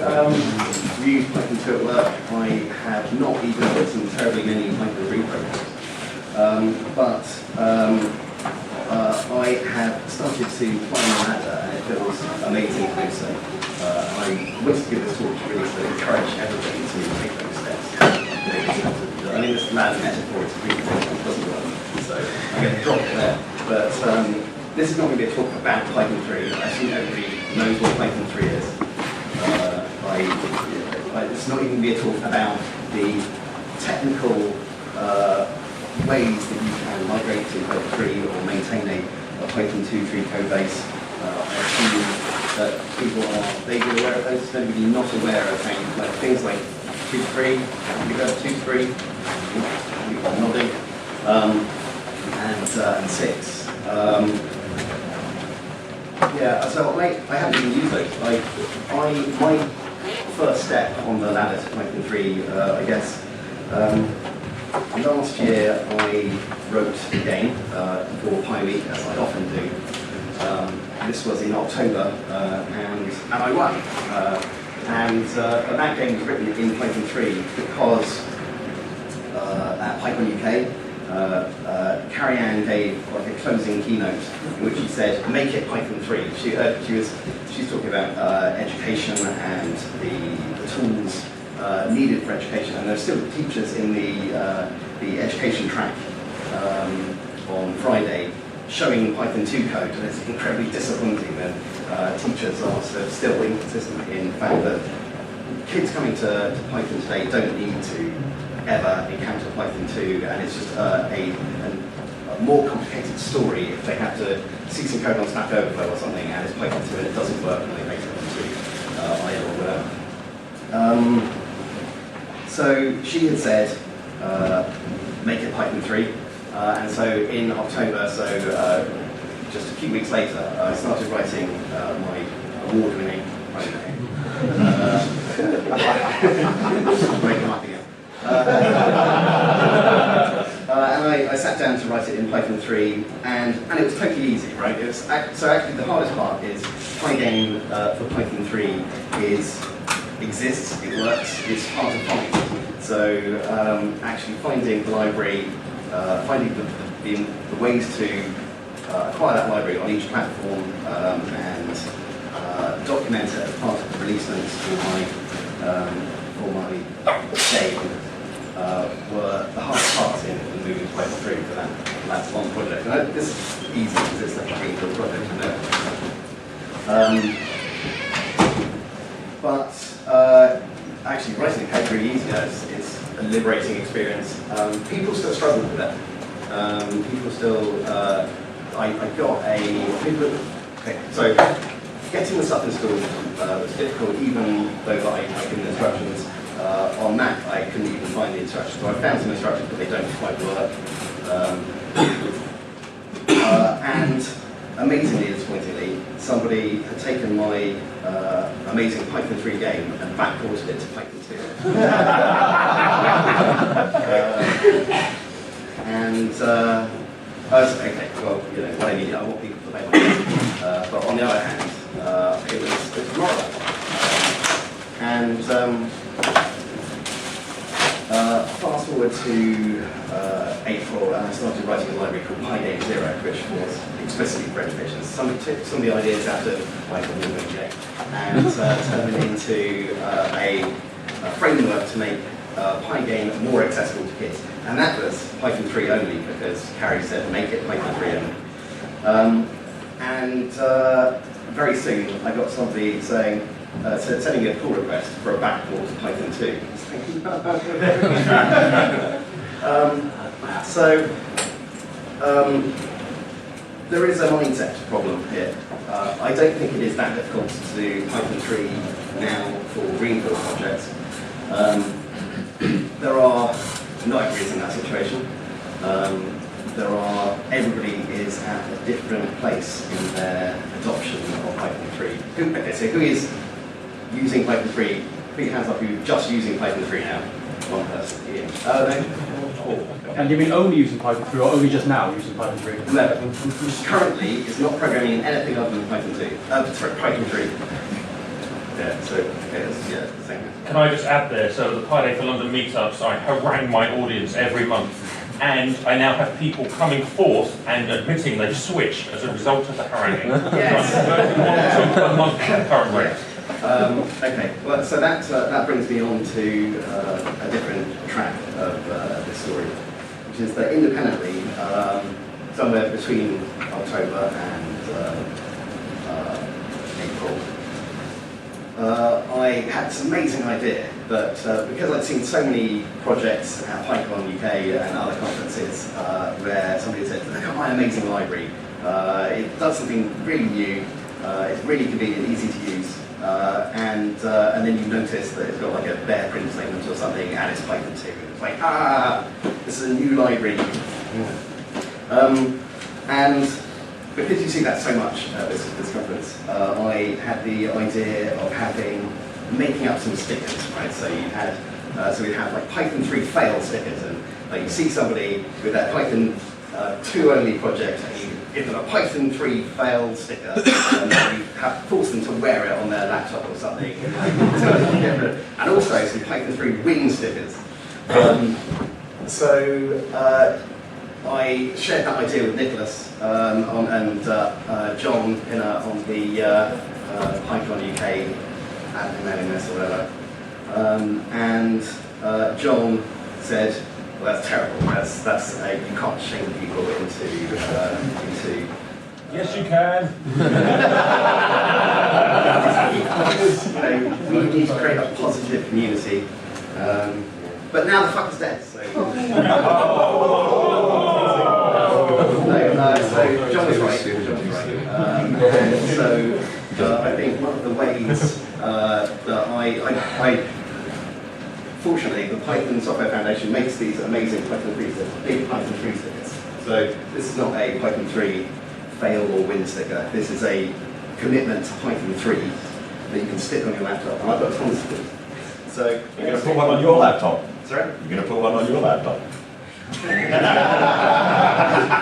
used Python 2 at work. I have not even written terribly many Python 3 programs. I have started to climb the ladder, and it feels amazing to do so. I wanted to give this talk really to encourage everybody to take those steps. I mean, this mad metaphor is really it doesn't work, so I'm going to drop it there. But this is not going to be a talk about Python 3. I assume everybody knows what Python 3 is. It's not even going to be a talk about the technical ways that you can migrate to Python 3 or maintain a Python 2.3 code base. I assume that people are vaguely aware of those. Is anybody not aware of things like 2.3, have you heard of 2.3? People are nodding. And 6. Yeah, so I haven't even used those. My first step on the ladder to Python 3, I guess, last year I wrote a game for PyWeek, as I often do. This was in October, and I won. But that game was written in Python 3 because at PyCon UK, Carrie Ann gave like a closing keynote in which she said, "Make it Python 3." She's talking about education and the tools needed for education, and there's still teachers in the education track on Friday showing Python 2 code, and it's incredibly disappointing that teachers are still inconsistent in the fact that kids coming to Python today don't need to ever encounter Python 2, and it's just a more complicated story if they have to see some code on Stack Overflow or something, and it's Python 2 and it doesn't work, and they make it into idle or whatever. So she had said, make it Python 3, and so in October, just a few weeks later, I started writing my award-winning Python game. Break them up again. And I sat down to write it in Python 3, and it was totally easy, right? So actually the hardest part is Pygame for Python 3 exists, it works, it's hard to find. So actually finding the library, finding the ways to acquire that library on each platform and document it as part of the release notes for my game were the hardest parts in moving to Python 3 for that one project. And this is easy because it's like a greenfield project, I know. But actually writing code really easy. It's a liberating experience. People still struggle with it. People still, I got okay, so getting the stuff installed was difficult, even though I typed in the instructions. On Mac, I couldn't even find the instructions. So I found some instructions, but they don't quite work. And amazingly, disappointingly, somebody had taken my amazing Python 3 game and backported it to Python 2. Okay, well, you know, what I need, I want people to play my game. But on the other hand, it was not that one. And fast forward to April, and I started writing a library called Pygame 0, which was explicitly for education. Some took some of the ideas out of Python and turned it into a framework to make Pygame more accessible to kids. And that was Python 3 only, because Carrie said make it Python 3 only. Very soon I got somebody saying, sending me a pull request for a backport to Python 2. There is a mindset problem here. I don't think it is that difficult to do Python 3 now for greenfield projects. There are, not everybody's in that situation. Everybody is at a different place in their adoption of Python 3. Okay, so who is using Python 3? Put your hands up who's just using Python 3 now. One person. Ian. No? And you mean only using Python 3 or only just now using Python 3? No. Currently is not programming in anything other than Python 2. Sorry, Python 3. Yeah, so, okay, yeah, the same. Can I just add there, so at the Pi Day for London meetups, I harangue my audience every month, and I now have people coming forth and admitting they've switched as a result of the haranguing. Yes. So I'm converting 1 or 2 per month at the current rate. Okay, well, so that brings me on to a different track of this story, which is that independently, somewhere between October and April, I had this amazing idea that because I'd seen so many projects at PyCon UK and other conferences where somebody said, look at my amazing library, it does something really new, it's really convenient, easy to use, and then you notice that it's got like a bare print statement or something and it's Python 2. It's like, this is a new library. And because you see that so much at this conference, I had the idea of making up some stickers, right? So you had, so we'd have like Python 3 fail stickers, and like you see somebody with that Python 2 only project, and you give them a Python 3 fail sticker, and then you force them to wear it on their laptop or something. And also some Python 3 wing stickers. I shared that idea with Nicholas and John Pinner on the PyCon UK admin or whatever. And John said, well, that's terrible. That's you can't shame people into. Yes, you can. We need to create a positive community. But now the fuck is dead. So. So John was right. I think one of the ways that I fortunately, the Python Software Foundation makes these amazing Python 3 stickers, big Python 3 stickers. So this is not a Python 3 fail or win sticker. This is a commitment to Python 3 that you can stick on your laptop. And I've got tons of them. So you're going to put one on your laptop? Sorry? You're going to put one on your laptop?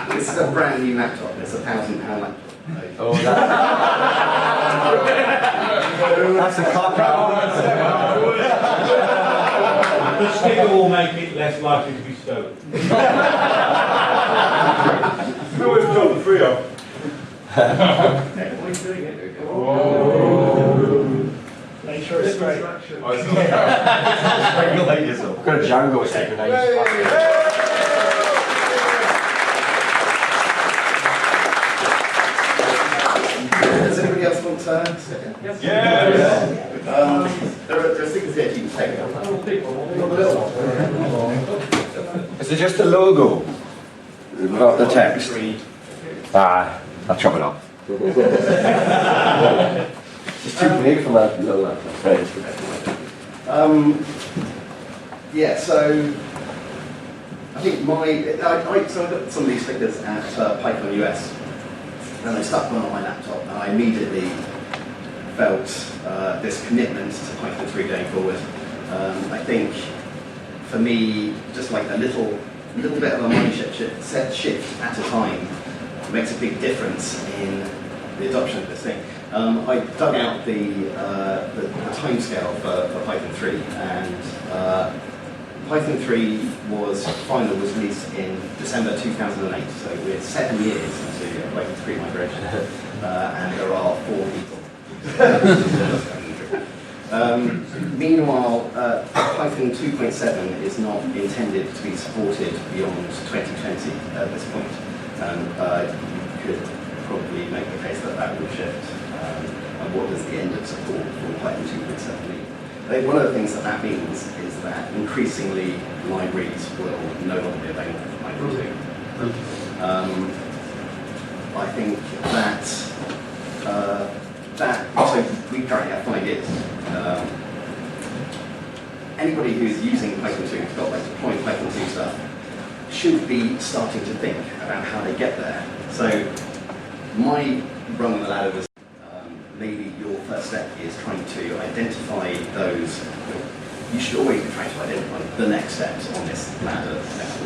This is a brand new laptop. It's a £1,000 laptop. Oh, that's a cop The sticker will make it less likely to be stolen. You always got the free up. Make sure it's straight. Regulate yourself. I've got a Django sticker now. Does anybody else want to stick it? Yes. There are stickers here you can take. Not the little one. Is it just the logo? Not the text? I'll chop it off. It's too big for that little laptop. Yeah, so I think so I got some of these stickers at PyCon US, and I stuck one on my laptop, and I immediately felt this commitment to Python 3 going forward. I think for me, just like a little bit of a mindset shift at a time makes a big difference in the adoption of this thing. I dug out the timescale for Python 3, and Python 3 was released in December 2008, so we're 7 years into Python 3 migration, and there are 4 people. Meanwhile, Python 2.7 is not intended to be supported beyond 2020 at this point, and you could probably make the case that that will shift. And what does the end of support for Python 2.7 mean? I think one of the things that means is that increasingly libraries will no longer be available for Python 2. I think so we currently have 5 years. Anybody who's using Python 2, who's got like deploying Python 2 stuff, should be starting to think about how they get there. So my rung on the ladder was maybe your first step is trying to identify those. You should always be trying to identify the next steps on this ladder next to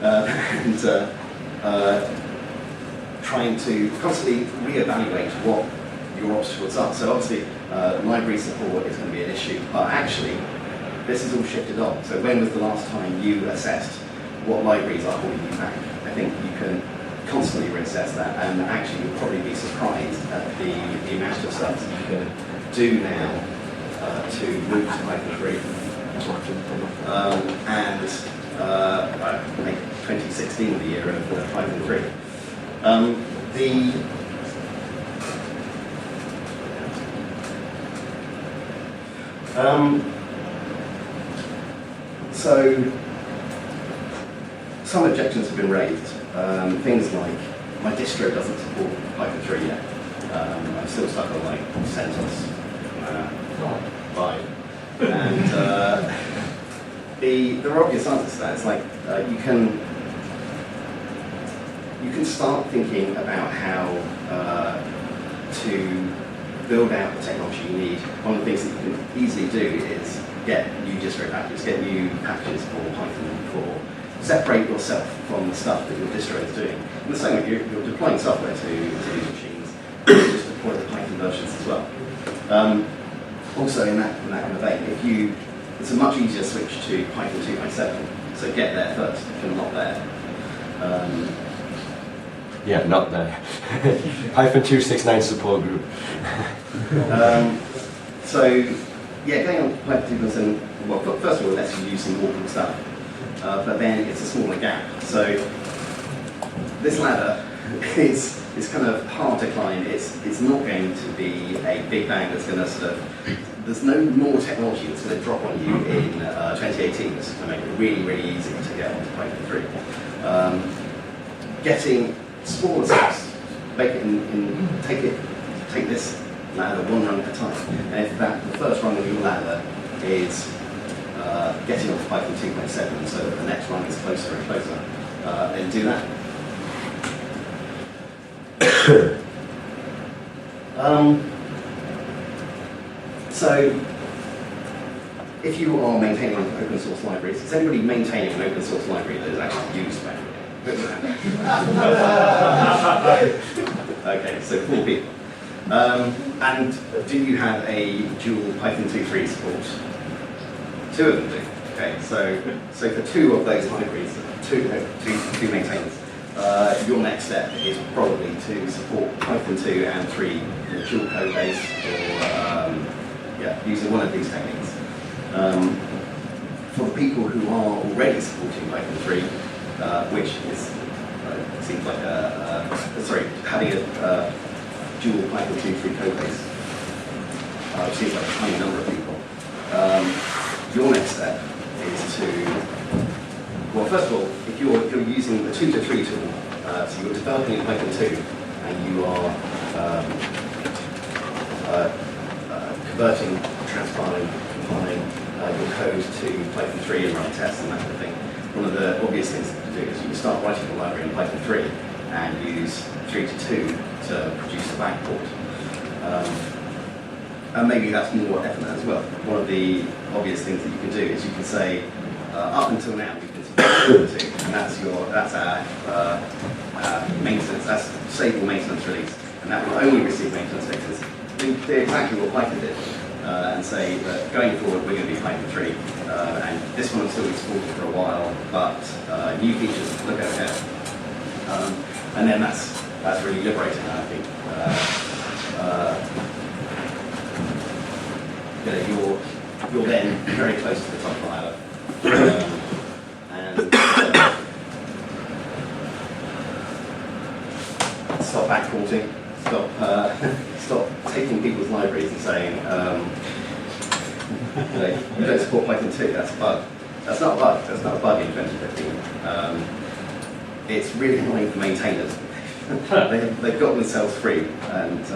and trying to constantly reevaluate what your obstacles are. So obviously, library support is going to be an issue, but actually, this is all shifted on. So when was the last time you assessed what libraries are holding you back? I think you can constantly reassess that, and actually you'll probably be surprised at the amount of stuff that you can do now to move to Python 3. And make 2016 the year of Python 3. So some objections have been raised. Things like my distro doesn't support Python 3 yet. I'm still stuck on like CentOS 5. And there are obvious answers to that. It's like you can start thinking about how to build out the technology you need. One of the things that you can easily do is get new distro packages, get new packages for Python 4. Separate yourself from the stuff that your distro is doing. In the same way, you're deploying software to these machines, you just deploy the Python versions as well. Also, in that kind of vein, it's a much easier switch to Python 2.7, so get there first if you're not there. Yeah, not there. Python 269 support group. So, yeah, going on to Python 2.7, well, first of all, it lets you use some awful stuff, but then it's a smaller gap. So, this ladder is kind of hard to climb. It's not going to be a big bang that's going to sort of. There's no more technology that's going to drop on you in 2018 that's going to make it really, really easy to get onto Python 3. Getting smaller steps, make it take this ladder one rung at a time. And if the first rung of your ladder is getting onto Python 2.7, so that the next rung is closer and closer, then do that. So, if you are maintaining open source libraries, is anybody maintaining an open source library that is actually used by everybody? Okay, so 4 people. And do you have a dual Python 2.3 support? 2 of them do. Okay, so for 2 of those libraries, two maintainers, your next step is probably to support Python 2 and 3 in a dual code base, or using one of these techniques. For the people who are already supporting Python 3, which is seems like having a dual Python 2.3 code base, which seems like a tiny number of people. Your next step is to, well, first of all, if you're using the 2 to 3 tool, so you're developing in Python 2, and you are converting, transpiling, compiling your code to Python 3 and running tests and that kind of thing, one of the obvious things to do is you can start writing a library in Python 3 and use 3 to 2 to produce a backport. And maybe that's more effort as well. One of the obvious things that you can do is you can say, up until now we've been supporting Python 2, and that's our maintenance, that's stable maintenance release, and that will only receive maintenance fixes. Do exactly what Python did, and say that going forward we're going to be Python 3, and this one will still be supported for a while, but new features look ahead. And then that's really liberating, I think. You're then very close to the top of the ladder, and stop backporting, stop taking people's libraries and saying, you don't support Python 2, that's a bug. That's not a bug. That's not a bug in 2015. It's really annoying for maintainers. They've got themselves free, and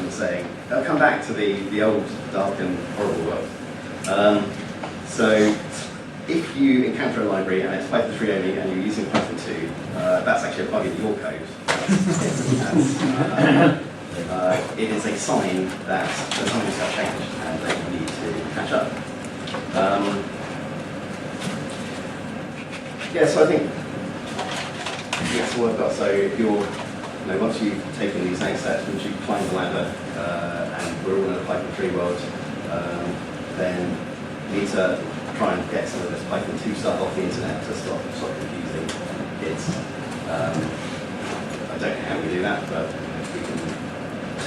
you're saying, they'll come back to the old, dark and horrible world. So if you encounter a library and it's Python 3 only and you're using Python 2, that's actually a bug in your code. It is a sign that something's got changed and that you need to catch up. So I think that's all I've got. So if you're once you've taken these next steps, once you've climbed the ladder, and we're all in a Python 3 world, then you need to try and get some of this Python 2 stuff off the internet to stop confusing kids. I don't know how we do that, but we can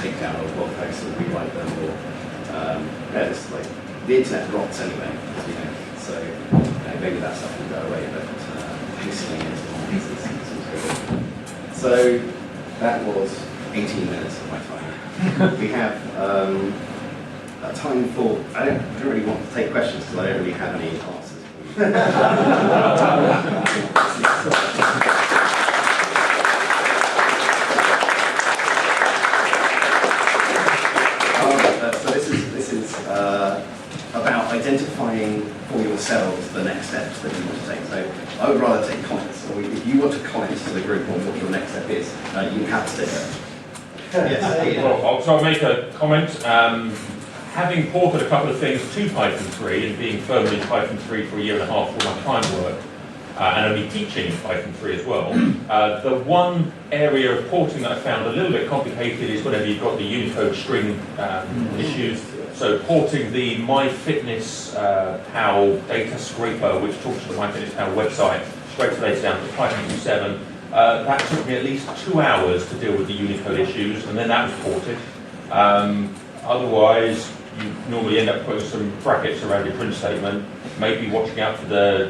take down old blog posts and rewrite them, or it's like the internet rots anyway, as we know. So maybe that stuff will go away, but basically it's good. So that was 18 minutes of my time. We have a time for. I don't really want to take questions because I don't really have any answers. So this is about identifying for yourselves the next steps that you want to take. So I would rather take comments, or if you want to comment to the group on what your next step is, you have to stick it. Yes. Well, I'll make a comment. Having ported a couple of things to Python 3 and being firmly in Python 3 for a year and a half for my time work, and only teaching Python 3 as well, the one area of porting that I found a little bit complicated is whenever you've got the Unicode string issues. So porting the MyFitnessPal data scraper, which talks to the MyFitnessPal website, scrapes the data down to Python 2.7. That took me at least 2 hours to deal with the Unicode issues, and then that was ported. Otherwise, you normally end up putting some brackets around your print statement, maybe watching out for the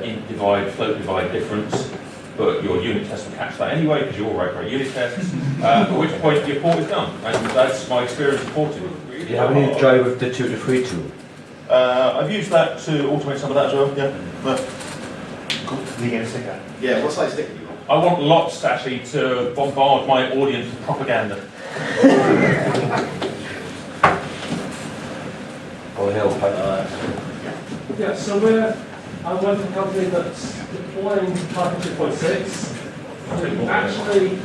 int divide, float divide difference, but your unit test will catch that anyway, because you all write great unit tests, at which point your port is done. And that's my experience of porting. Do you have any joy with the 2 to 3 tool? I've used that to automate some of that as well, yeah. But Cool. You get a sticker? Yeah, what size sticker do you want? I want lots, actually, to bombard my audience with propaganda. Or help? Yeah, so I'm one of the company that's deploying Python 2.6. We actually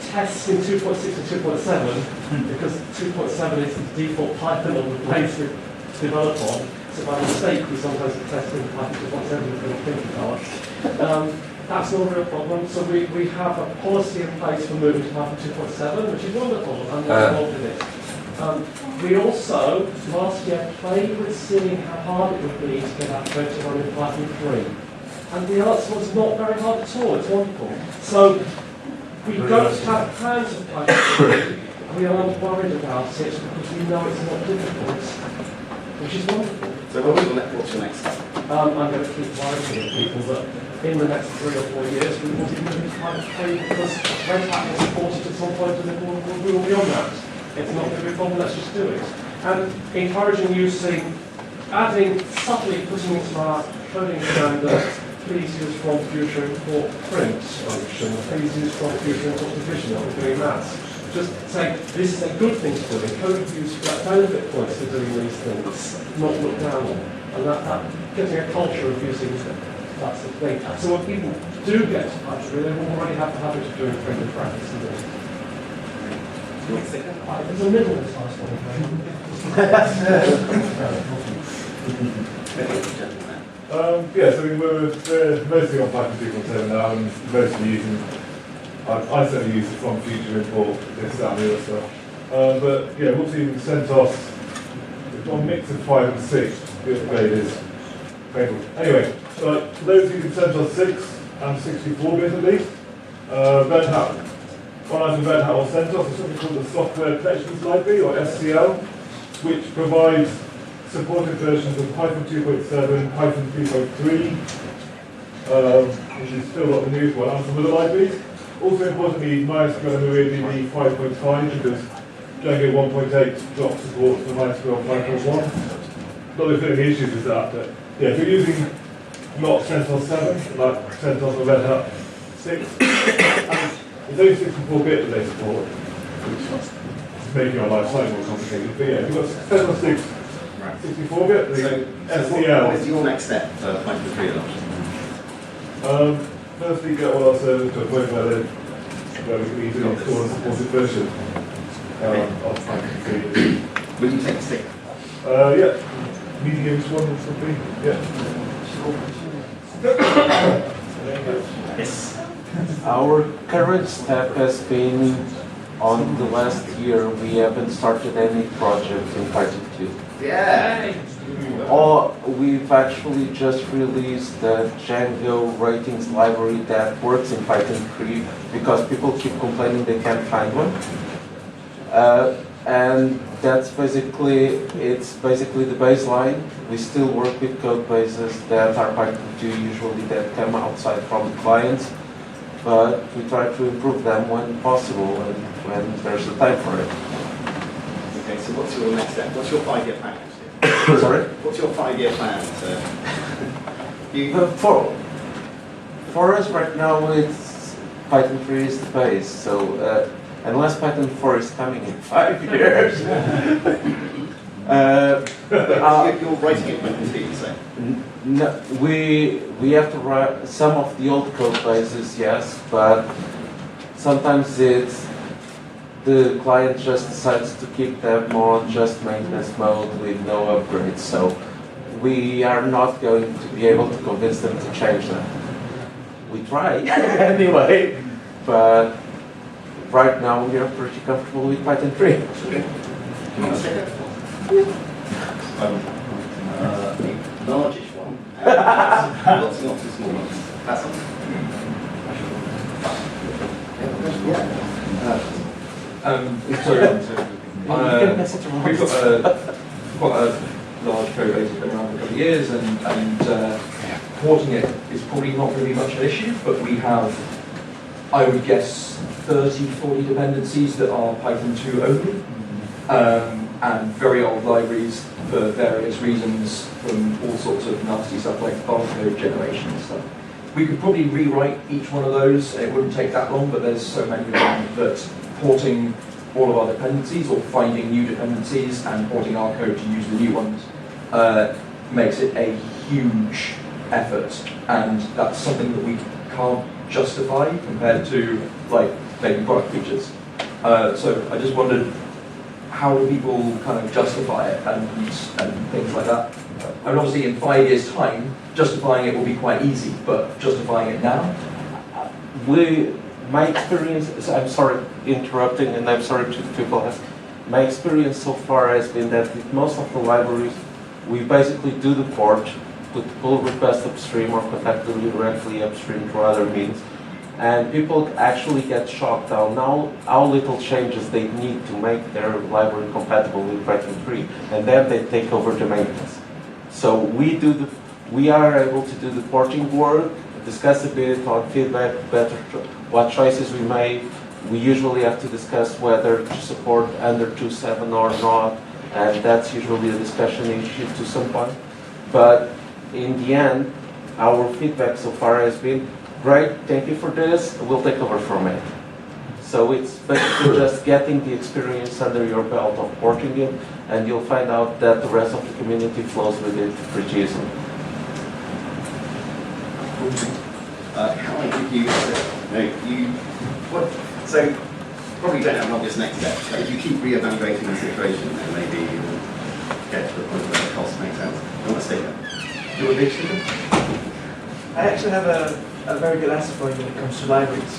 test in 2.6 and 2.7 because 2.7 is the default Python on the place we develop on. So by mistake, we sometimes test in Python 2.7 if we don't think about it. That's not a real problem. So we have a policy in place for moving to Python 2.7, which is wonderful, and we're involved in it. We also, last year, played with seeing how hard it would be to get our code to run in Python 3. And the answer was not very hard at all, it's wonderful. So, we don't have plans of Python 3, we aren't worried about it because we know it's not difficult, which is wonderful. So what's your next step? I'm going to keep worrying people that in the next 3 or 4 years we will be moving to Python 3 because Red Hat will support it at some point and we will be on that. It's not going to be a problem, let's just do it. And encouraging using, adding, subtly putting into our coding standard, please use from future import print function, please use from future import division when we're doing that. Just say, this is a good thing to do, code reviews benefit points for doing these things, not look down on. And that getting a culture of using that sort of thing. So when people do get to Python, they will already have the habit of doing print and practice. There's a middle size one. Yes, I mean, we're mostly on Python 2.7 now, and mostly using, I certainly use the from future import, this, that, and the other stuff. But yeah, we'll see CentOS, it's one mix of 5 and 6, the upgrade is painful. Anyway, for those using CentOS 6 and 64-bit at least, Red Hat. One item Red Hat or CentOS is something called the Software Collections Library, or SCL, which provides supported versions of Python 2.7, Python 3.3, which is still not the newest one, and some other libraries. Also importantly, MySQL and MariaDB 5.5, because Django 1.8 dropped support for MySQL 5.1. Not that there's any issues with that, but yeah, if you're using not CentOS 7, like CentOS or Red Hat 6, it's only 64-bit that they support, which is making our life slightly more complicated. But yeah, if you've got CentOS 6, 64-bit, the SCL. What is your next step for Python 3 adoption? Firstly, get all our servers to a point where we can easily install a supported version of Python 3. Will you take a stick? Yeah, medium one or something. Yeah. Yes. Our current step has been, on the last year, we haven't started any project in Python 2. Yeah. Or we've actually just released the Django ratings library that works in Python 3 because people keep complaining they can't find one. And that's basically, it's basically the baseline. We still work with code bases that are Python 2 usually that come outside from the clients, but we try to improve them when possible and when there's the time for it. Okay, so what's your next step? What's your 5-year plan? Sorry? What's your 5-year plan? For us right now, it's Python 3 is the base. So unless Python 4 is coming in 5 years, you're writing it Python 3, you say? no, we have to write some of the old code bases, yes, but sometimes it's the client just decides to keep them on just maintenance mode with no upgrades. So we are not going to be able to convince them to change that. We try anyway, but right now we are pretty comfortable with Python 3. Okay. Do you want to say that? The largest one. Lots and lots of small ones. That's all. Yeah. Sorry, we've got quite a large code base that's been around for a couple of years, and porting it is probably not going to be much of an issue, but we have, I would guess, 30, 40 dependencies that are Python 2 only, and very old libraries for various reasons, from all sorts of nasty stuff like barcode generation and stuff. We could probably rewrite each one of those, and it wouldn't take that long, but there's so many of them that porting all of our dependencies or finding new dependencies and porting our code to use the new ones makes it a huge effort, and that's something that we can't justify compared to like making product features. So I just wondered, how do people kind of justify it and things like that? And obviously in 5 years' time, justifying it will be quite easy, but justifying it now? My experience, I'm sorry interrupting, and I'm sorry to people ask. My experience so far has been that with most of the libraries, we basically do the port, put the pull request upstream or contact them directly upstream through other means, and people actually get shocked on how little changes they need to make their library compatible with Python 3, and then they take over the maintenance. So we are able to do the porting work, discuss a bit on feedback, what choices we made. We usually have to discuss whether to support under 2.7 or not, and that's usually a discussion issue to some point. But in the end, our feedback so far has been, great, thank you for this, we'll take over from it. So it's basically just getting the experience under your belt of porting it, and you'll find out that the rest of the community flows with it pretty easily. How did you, so probably don't have an obvious next step, but if you keep re-evaluating the situation, then maybe you'll get to the point where the costs make sense. You want to stay there? Do you want to be I actually have a very good answer for you when it comes to libraries.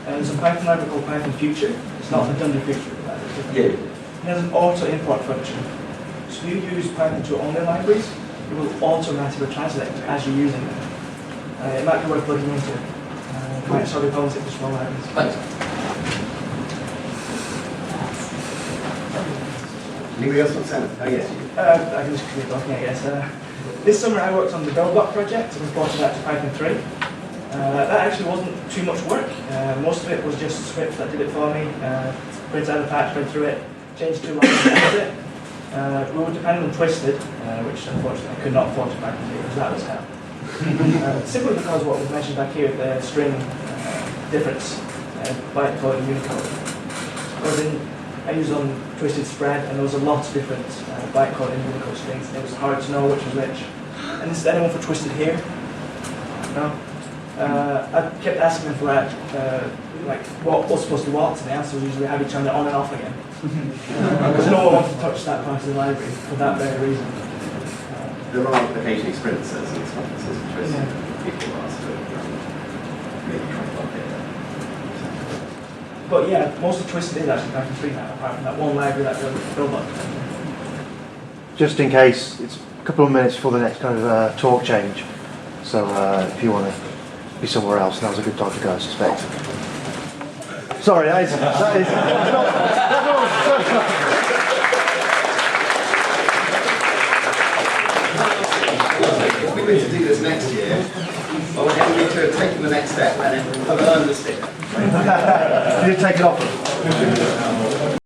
There's a Python library called Python Future. It's not the Dunder Future library. It has an auto-import function. So if you use Python 2 only libraries, it will automatically translate as you're using them. It might be worth looking into. It might solve the problems for small libraries. Thanks. Anybody else want to say anything? Oh, yes. I can just keep talking, I guess. This summer I worked on the Buildblock project and ported that to Python 3. That actually wasn't too much work. Most of it was just a script that did it for me. Printed out a patch, went through it, changed 2 lines, and that was it. We were dependent on Twisted, which unfortunately I could not afford to Python 3 because that was hell. Simply because what was mentioned back here, the string difference, bytecode and Unicode. I used on Twisted Spread, and there was a lot of different bytecode and Unicode strings. It was hard to know which was which. And is there anyone for Twisted here? No? I kept asking them for that, like what was supposed to be what, and the answer was usually how do you turn it on and off again. Because no one wanted to touch that part of the library for that very reason. There are occasionally sprint sets and stuff, so people ask for really trying to work it. But yeah, most of the choices is actually Python 3 now, apart from that one library that build up. Just in case, it's a couple of minutes before the next kind of talk change. So if you want to be somewhere else, now's a good time to go, I suspect. Sorry, that is If we were to do this next year, I would have to have taken the next step and then have earned the stick. you did take it off.